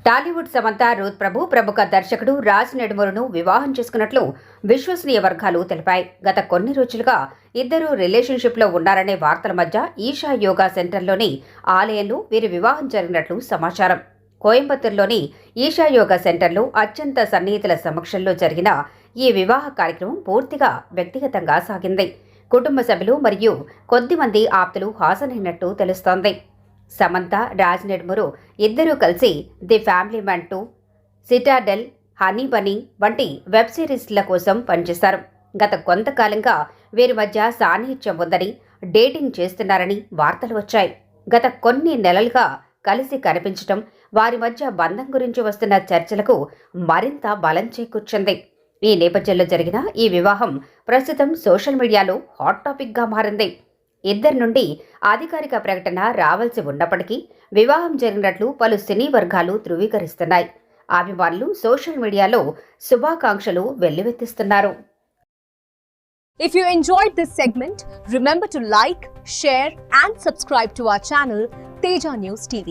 Tollywood Samantha Ruth ప్రభు ప్రముఖ దర్శకుడు రాజ్ నెడుమరును వివాహం చేసుకున్నట్లు విశ్వసనీయ వర్గాలు తెలిపాయి. గత కొన్ని రోజులుగా ఇద్దరు రిలేషన్షిప్లో ఉన్నారనే వార్తల మధ్య ఈషా యోగా సెంటర్లోని ఆలయంలో వీరి వివాహం జరిగినట్లు సమాచారం. కోయంబత్తూరులోని ఈషా యోగా సెంటర్లో అత్యంత సన్నిహితుల సమక్షంలో జరిగిన ఈ వివాహ కార్యక్రమం పూర్తిగా వ్యక్తిగతంగా సాగింది. కుటుంబ సభ్యులు మరియు కొద్దిమంది ఆప్తులు హాజరైనట్టు తెలుస్తోంది. సమంత, రాజ్ నెడుమరు ఇద్దరూ కలిసి the family man 2, Citadel, honey బనీ వంటి వెబ్ సిరీస్ల కోసం పనిచేశారు. గత కొంతకాలంగా వీరి మధ్య సాన్నిహిత్యం ఉందని, డేటింగ్ చేస్తున్నారని వార్తలు వచ్చాయి. గత కొన్ని నెలలుగా కలిసి కనిపించడం వారి మధ్య బంధం గురించి వస్తున్న చర్చలకు మరింత బలం చేకూర్చింది. ఈ నేపథ్యంలో జరిగిన ఈ వివాహం ప్రస్తుతం సోషల్ మీడియాలో హాట్ టాపిక్గా మారింది. ఇద్దరి నుండి అధికారిక ప్రకటన రావాల్సి ఉన్నప్పటికీ వివాహం జరిగినట్లు పలు సినీ వర్గాలు ధృవీకరిస్తున్నాయి. అభిమానులు సోషల్ మీడియాలో శుభాకాంక్షలు వెల్లువెత్తిస్తున్నారు. If you enjoyed this segment, remember to like, share and subscribe to our channel Teja News TV.